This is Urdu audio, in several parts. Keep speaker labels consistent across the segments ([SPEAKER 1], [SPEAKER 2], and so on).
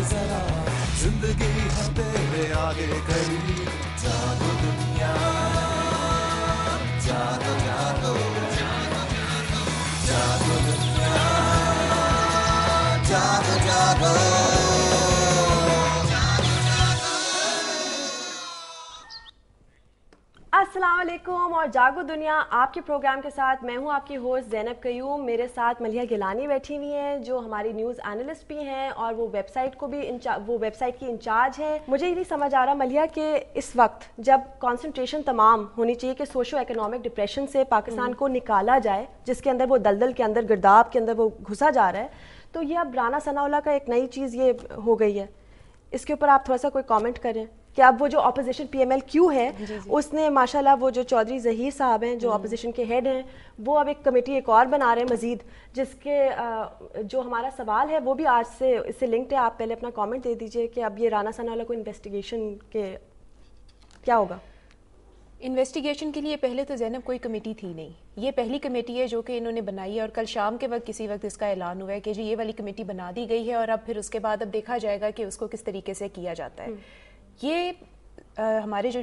[SPEAKER 1] ذرا زندگی ہے تیرے آگے کھڑی. جاگو دنیا جاگو جاگو جاگو دنیا جاگو جاگو.
[SPEAKER 2] السلام علیکم اور جاگو دنیا آپ کے پروگرام کے ساتھ میں ہوں آپ کی ہوسٹ زینب قیوم. میرے ساتھ ملیحہ گیلانی بیٹھی ہوئی ہیں جو ہماری نیوز اینالسٹ بھی ہیں اور وہ ویب سائٹ کو بھی وہ ویب سائٹ کی انچارج ہیں. مجھے یہ نہیں سمجھ آ رہا ملیحہ کہ اس وقت جب کانسنٹریشن تمام ہونی چاہیے کہ سوشو ایکنامک ڈپریشن سے پاکستان کو نکالا جائے جس کے اندر وہ دلدل کے اندر گرداب کے اندر وہ گھسا جا رہا ہے, تو یہ اب رانا ثناء اللہ کا ایک نئی چیز یہ ہو گئی ہے. اس کے اوپر آپ تھوڑا سا کوئی کامنٹ کریں کہ اب وہ جو opposition P M L Q ہے اس نے ماشاءاللہ وہ جو چودھری ظہیر صاحب ہیں جو اپوزیشن کے ہیڈ ہیں وہ اب ایک کمیٹی ایک اور بنا رہے ہیں مزید, جس کے جو ہمارا سوال ہے وہ بھی آج سے اس سے لنکڈ ہے. آپ پہلے اپنا کامنٹ دے دیجئے کہ اب یہ رانا ثناء اللہ کو انویسٹیگیشن کے کیا ہوگا.
[SPEAKER 3] انویسٹیگیشن کے لیے پہلے تو زینب کوئی کمیٹی تھی نہیں, یہ پہلی کمیٹی ہے جو کہ انہوں نے بنائی ہے اور کل شام کے وقت کسی وقت اس کا اعلان ہوا ہے کہ جی یہ والی کمیٹی بنا دی گئی ہے اور اب پھر اس کے بعد اب دیکھا جائے گا کہ اس کو کس طریقے سے کیا جاتا ہے. یہ ہمارے جو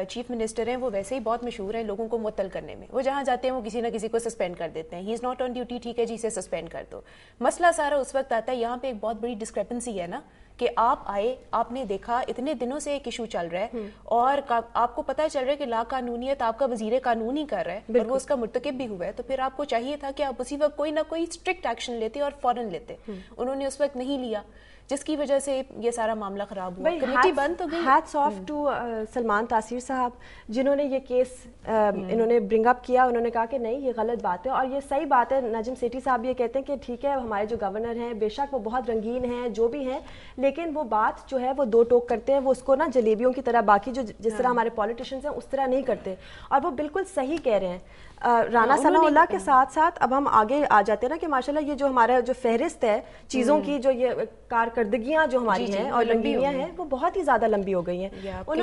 [SPEAKER 3] چیف منسٹر ہیں وہ ویسے ہی بہت مشہور ہیں لوگوں کو معطل کرنے میں. وہ جہاں جاتے ہیں وہ کسی نہ کسی کو سسپینڈ کر دیتے ہیں. ہی از ناٹ آن ڈیوٹی, ٹھیک ہے جی اسے سسپینڈ کر دو. مسئلہ سارا اس وقت آتا ہے, یہاں پہ ایک بہت بڑی ڈسکرپنسی ہے نا کہ آپ آئے, آپ نے دیکھا اتنے دنوں سے ایک ایشو چل رہا ہے اور آپ کو پتہ چل رہا ہے کہ لا قانونیت آپ کا وزیر قانون ہی کر رہا ہے اور وہ اس کا مرتکب بھی ہوا ہے, تو پھر آپ کو چاہیے تھا کہ آپ اسی وقت کوئی نہ کوئی اسٹرکٹ ایکشن لیتے اور فوراً لیتے. انہوں نے اس وقت نہیں لیا جس کی وجہ سے یہ سارا معاملہ خراب ہوا. کمیٹی بند تو گئی.
[SPEAKER 2] ہیٹس آف ٹو سلمان تاثیر صاحب جنہوں نے یہ کیس انہوں نے برنگ اپ کیا. انہوں نے کہا کہ نہیں یہ غلط بات ہے اور یہ صحیح بات ہے. نجم سیٹھی صاحب یہ کہتے ہیں کہ ٹھیک ہے ہمارے جو گورنر ہیں بے شک وہ بہت رنگین ہیں جو بھی ہیں, لیکن وہ بات جو ہے وہ دو ٹوک کرتے ہیں, وہ اس کو نا جلیبیوں کی طرح باقی جو جس طرح ہمارے پولیٹیشینز ہیں اس طرح نہیں کرتے, اور وہ بالکل صحیح کہہ رہے ہیں. رانا ثناء اللہ کے ساتھ ساتھ اب ہم آگے آ جاتے ہیں نا کہ ماشاءاللہ یہ جو ہمارا جو فہرست ہے چیزوں کی جو یہ کارکردگیاں جو ہماری ہیں اور لمبیاں ہیں وہ بہت ہی زیادہ لمبی ہو گئی ہیں.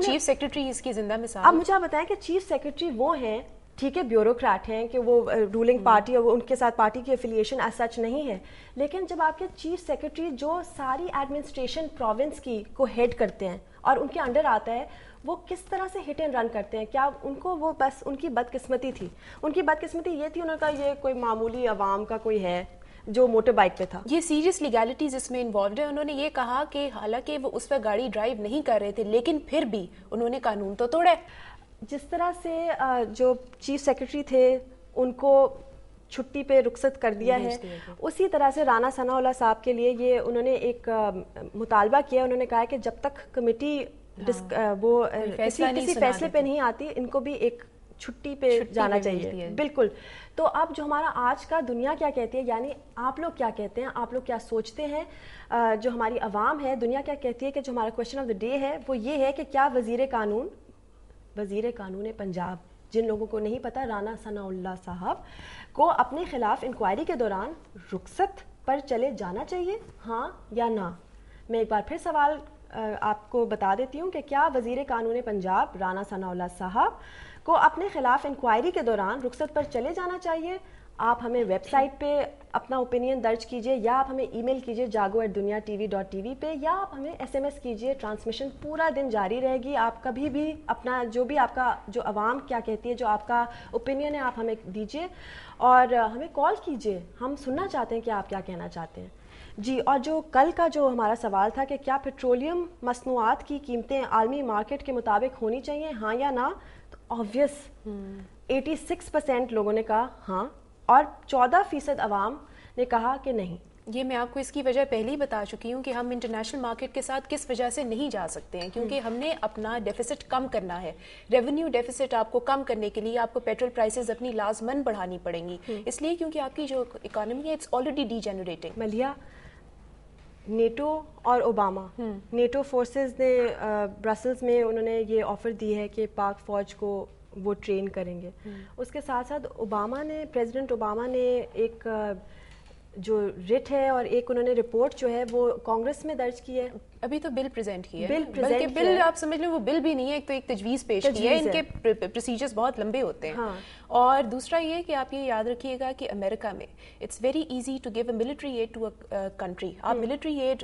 [SPEAKER 3] چیف سیکرٹری اس کی زندہ مثال.
[SPEAKER 2] اب مجھے آپ بتائیں کہ چیف سیکرٹری وہ ہیں ٹھیک ہے بیوروکریٹ ہیں کہ وہ رولنگ پارٹی اور ان کے ساتھ پارٹی کی افیلیشن ایز سچ نہیں ہے, لیکن جب آپ کے چیف سیکرٹری جو ساری ایڈمنسٹریشن پروونس کی کو ہیڈ کرتے ہیں اور ان کے انڈر آتا ہے وہ کس طرح سے ہٹ اینڈ رن کرتے ہیں. کیا ان کو وہ بس ان کی بدقسمتی تھی, ان کی بدقسمتی یہ تھی انہوں نے کہا یہ کوئی معمولی عوام کا کوئی ہے جو موٹر بائک پہ تھا.
[SPEAKER 3] یہ سیریس لیگیلٹیز اس میں انوالوڈ ہے. انہوں نے یہ کہا کہ حالانکہ وہ اس وقت گاڑی ڈرائیو نہیں کر رہے تھے لیکن پھر بھی انہوں نے قانون تو توڑا.
[SPEAKER 2] جس طرح سے جو چیف سیکرٹری تھے ان کو چھٹی پہ رخصت کر دیا ہے, اسی طرح سے رانا ثناء اللہ صاحب کے لیے یہ انہوں نے ایک مطالبہ کیا. انہوں نے کہا کہ جب تک کمیٹی وہ کسی فیصلے پہ نہیں آتی ان کو بھی ایک چھٹی پہ جانا چاہیے. بالکل. تو اب جو ہمارا آج کا دنیا کیا کہتی ہے, یعنی آپ لوگ کیا کہتے ہیں, آپ لوگ کیا سوچتے ہیں, جو ہماری عوام ہے دنیا کیا کہتی ہے, کہ جو ہمارا کوشچن آف دا ڈے ہے وہ یہ ہے کہ کیا وزیر قانون پنجاب, جن لوگوں کو نہیں پتا, رانا ثناء اللہ صاحب کو اپنے خلاف انکوائری کے دوران رخصت پر چلے جانا چاہیے, ہاں یا نہ. میں ایک بار پھر سوال آپ کو بتا دیتی ہوں کہ کیا وزیر قانون پنجاب رانا ثناء اللہ صاحب کو اپنے خلاف انکوائری کے دوران رخصت پر چلے جانا چاہیے. آپ ہمیں ویب سائٹ پہ اپنا اوپینین درج کیجئے یا آپ ہمیں ای میل کیجئے jago@dunyatv.tv پہ, یا آپ ہمیں SMS کیجئے. ٹرانسمیشن پورا دن جاری رہے گی. آپ کبھی بھی اپنا جو بھی آپ کا جو عوام کیا کہتی ہے, جو آپ کا اوپینین ہے آپ ہمیں دیجئے اور ہمیں کال کیجئے. ہم سننا چاہتے ہیں کہ آپ کیا کہنا چاہتے ہیں. جی, اور جو کل کا جو ہمارا سوال تھا کہ کیا پیٹرولیم مصنوعات کی قیمتیں عالمی مارکیٹ کے مطابق ہونی چاہیے, ہاں یا نہ, تو آبویس 86% لوگوں نے کہا ہاں اور 14% عوام نے کہا کہ نہیں.
[SPEAKER 3] یہ میں آپ کو اس کی وجہ پہلے ہی بتا چکی ہوں کہ ہم انٹرنیشنل مارکیٹ کے ساتھ کس وجہ سے نہیں جا سکتے ہیں, کیونکہ ہم نے اپنا ڈیفیسٹ کم کرنا ہے. ریونیو ڈیفیسٹ آپ کو کم کرنے کے لیے آپ کو پیٹرول پرائسز اپنی لازمن بڑھانی پڑیں گی, اس لیے کیونکہ آپ کی جو اکانومی ہے it's already degenerating.
[SPEAKER 2] Maliha, NATO اور اوباما, نیٹو فورسز نے برسلز میں انہوں نے یہ آفر دی ہے کہ پاک فوج کو وہ ٹرین کریں گے. اس کے ساتھ ساتھ پریزیڈنٹ اوباما نے ایک جو ریٹ ہے اور ایک انہوں نے رپورٹ جو ہے وہ کانگریس میں درج کی ہے.
[SPEAKER 3] ابھی تو بل پریزنٹ کیا ہے, بلکہ بل آپ سمجھ لیں وہ بل بھی نہیں ہے, ایک تو ایک تجویز پیش کی ہے. ان کے پروسیجرز بہت لمبے ہوتے ہیں. اور دوسرا یہ کہ آپ یہ یاد رکھیے گا کہ امریکہ میں it's very easy to give a military aid to a country. آپ ملٹری ایڈ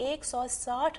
[SPEAKER 3] $160